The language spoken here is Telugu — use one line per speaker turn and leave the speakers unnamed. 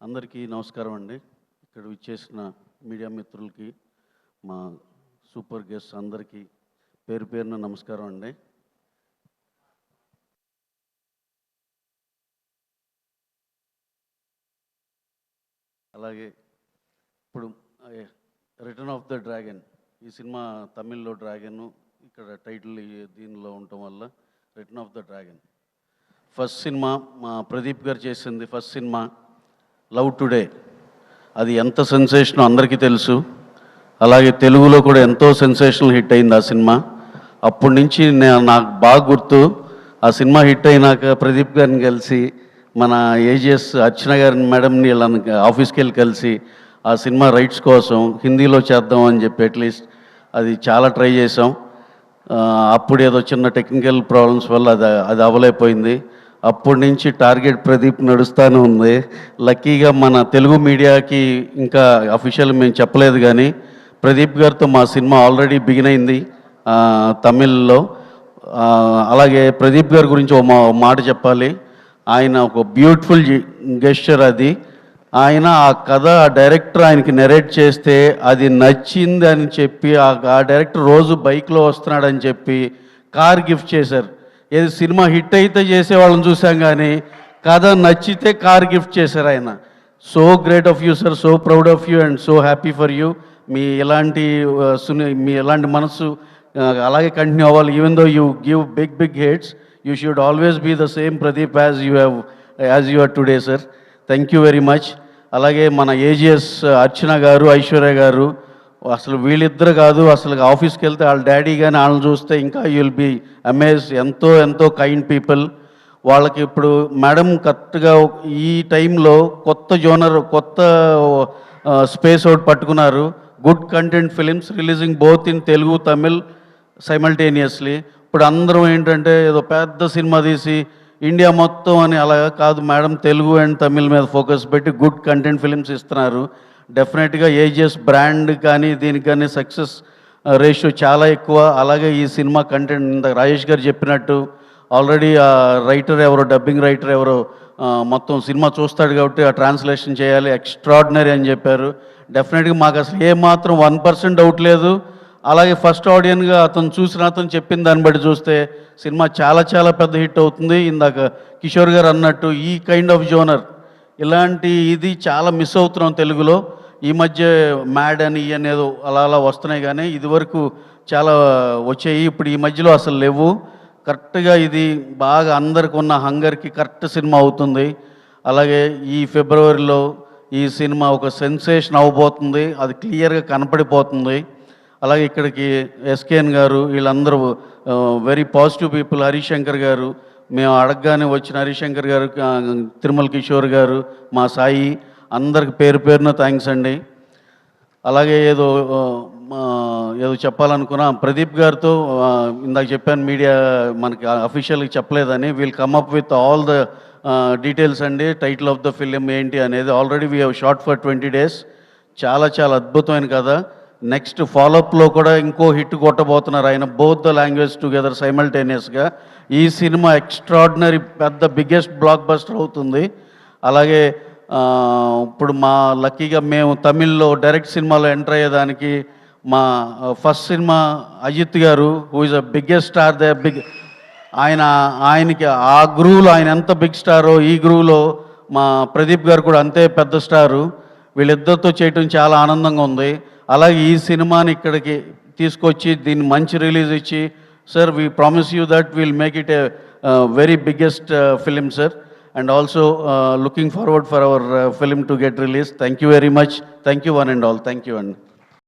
అందరికీ నమస్కారం అండి. ఇక్కడ విచ్చేసిన మీడియా మిత్రులకి, మా సూపర్ గెస్ట్ అందరికీ పేరు పేరున నమస్కారం అండి. అలాగే ఇప్పుడు రిటర్న్ ఆఫ్ ద డ్రాగన్, ఈ సినిమా తమిళ్లో డ్రాగన్, ఇక్కడ టైటిల్ దీనిలో ఉండటం వల్ల return of the dragon. First cinema మా ప్రదీప్ గారు చేసింది. ఫస్ట్ సినిమా లవ్ టుడే, అది ఎంత సెన్సేషనో అందరికీ తెలుసు. అలాగే తెలుగులో కూడా ఎంతో సెన్సేషనల్ హిట్ అయింది ఆ సినిమా. అప్పటి నుంచి నాకు బాగా గుర్తు, ఆ సినిమా హిట్ అయినాక ప్రదీప్ గారిని కలిసి, మన ఏజిఎస్ అర్చన గారిని మేడంని ఇలా ఆఫీస్కి వెళ్ళి కలిసి ఆ సినిమా రైట్స్ కోసం హిందీలో చేద్దాం అని చెప్పి అట్లీస్ట్ అది చాలా ట్రై చేసాం. అప్పుడు ఏదో చిన్న టెక్నికల్ ప్రాబ్లమ్స్ వల్ల అది అవ్వలేకపోయింది. అప్పటి నుంచి టార్గెట్ ప్రదీప్ నడుస్తూనే ఉంది. లక్కీగా మన తెలుగు మీడియాకి ఇంకా అఫీషియల్ మేము చెప్పలేదు, కానీ ప్రదీప్ గారితో మా సినిమా ఆల్రెడీ బిగిన్ అయింది తమిళ్లో. అలాగే ప్రదీప్ గారి గురించి ఒక మాట చెప్పాలి. ఆయన ఒక బ్యూటిఫుల్ గెస్చర్ అది. ఆయన ఆ కథ ఆ డైరెక్టర్ ఆయనకి నెరేట్ చేస్తే అది నచ్చింది అని చెప్పి ఆ డైరెక్టర్ రోజు బైక్లో వస్తున్నాడని చెప్పి కార్ గిఫ్ట్ చేశారు. ఏది సినిమా హిట్ అయితే చేసేవాళ్ళని చూసాం, కానీ కథ నచ్చితే కార్ గిఫ్ట్ చేశారు ఆయన. So great of you sir, so proud of you and so happy for you. మీ ఎలాంటి మనసు అలాగే కంటిన్యూ అవ్వాలి. Even though you give big hits, you should always be the same Pradeep as you are today sir. Thank you very much. అలాగే మన ఏజిఎస్ అర్చన గారు, ఐశ్వర్య గారు, అసలు వీళ్ళిద్దరు కాదు, అసలు ఆఫీస్కి వెళ్తే వాళ్ళ డాడీ కానీ వాళ్ళని చూస్తే ఇంకా యూ విల్ బీ అమేజ్. ఎంతో కైండ్ పీపుల్. వాళ్ళకి ఇప్పుడు మేడం కరెక్ట్గా ఈ టైంలో కొత్త జోనర్, కొత్త స్పేస్ ఒకటి పట్టుకున్నారు. Good content films releasing both in Telugu Tamil simultaneously. ఇప్పుడు అందరం ఏంటంటే ఏదో పెద్ద సినిమా తీసి ఇండియా మొత్తం అని అలా కాదు మేడం, తెలుగు అండ్ తమిళ్ మీద ఫోకస్ పెట్టి గుడ్ కంటెంట్ ఫిలిమ్స్ ఇస్తున్నారు. డెఫినెట్గా ఏజిఎస్ బ్రాండ్ కానీ దీనికి కానీ సక్సెస్ రేషియో చాలా ఎక్కువ. అలాగే ఈ సినిమా కంటెంట్ ఇంత రాజేష్ గారు చెప్పినట్టు ఆల్రెడీ ఆ రైటర్ ఎవరో, డబ్బింగ్ రైటర్ ఎవరో మొత్తం సినిమా చూస్తాడు కాబట్టి ఆ ట్రాన్స్లేషన్ చేయాలి, ఎక్స్ట్రాడినరీ అని చెప్పారు. డెఫినెట్గా మాకు అసలు ఏమాత్రం 1% డౌట్ లేదు. అలాగే ఫస్ట్ ఆడియన్గా అతను చెప్పిన దాన్ని బట్టి చూస్తే సినిమా చాలా పెద్ద హిట్ అవుతుంది. ఇందాక కిషోర్ గారు అన్నట్టు ఈ కైండ్ ఆఫ్ జోనర్, ఇలాంటి ఇది చాలా మిస్ అవుతున్నాం తెలుగులో. ఈ మధ్య మ్యాడ్ అని ఏదో అలా వస్తున్నాయి, కానీ ఇదివరకు చాలా వచ్చాయి, ఇప్పుడు ఈ మధ్యలో అసలు లేవు. కరెక్ట్గా ఇది బాగా అందరికి ఉన్న హంగర్కి కరెక్ట్ సినిమా అవుతుంది. అలాగే ఈ ఫిబ్రవరిలో ఈ సినిమా ఒక సెన్సేషన్ అవ్వబోతుంది, అది క్లియర్గా కనపడిపోతుంది. అలాగే ఇక్కడికి ఎస్కేఎన్ గారు, వీళ్ళందరూ వెరీ పాజిటివ్ పీపుల్. హరిశంకర్ గారు, మేము అడగగానే వచ్చిన హరిశంకర్ గారు, తిరుమల కిషోర్ గారు, మా సాయి, అందరికి పేరు పేరున థ్యాంక్స్ అండి. అలాగే ఏదో చెప్పాలనుకున్నా ప్రదీప్ గారితో ఇందాక చెప్పాను, మీడియా మనకి అఫీషియల్గా చెప్పలేదని. We'll come up with all the details అండి. టైటిల్ ఆఫ్ ద ఫిలిం ఏంటి అనేది already we have short for 20 days. చాలా అద్భుతమైన కథ. నెక్స్ట్ ఫాలోఅప్లో కూడా ఇంకో హిట్ కొట్టబోతున్నారు ఆయన, బోత్ ద లాంగ్వేజ్ టుగెదర్ సైమల్టేనియస్గా. ఈ సినిమా ఎక్స్ట్రాడినరీ పెద్ద బిగ్గెస్ట్ బ్లాక్ బస్టర్ అవుతుంది. అలాగే ఇప్పుడు మా లక్కీగా మేము తమిళ్లో డైరెక్ట్ సినిమాలో ఎంటర్ అయ్యేదానికి మా ఫస్ట్ సినిమా అజిత్ గారు, who is a biggest star the ఆయనకి ఆ గ్రూవ్లో ఆయన ఎంత బిగ్ స్టారో, ఈ గ్రూవ్లో మా ప్రదీప్ గారు కూడా అంతే పెద్ద స్టారు. వీళ్ళిద్దరితో చేయటం చాలా ఆనందంగా ఉంది. అలాగే ఈ సినిమాని ఇక్కడికి తీసుకొచ్చి దీన్ని మంచి రిలీజ్ ఇచ్చి, sir we promise you that will make it a very biggest film sir, and also looking forward for hour film to get release. Thank you very much. Thank you one and all. Thank you అండి.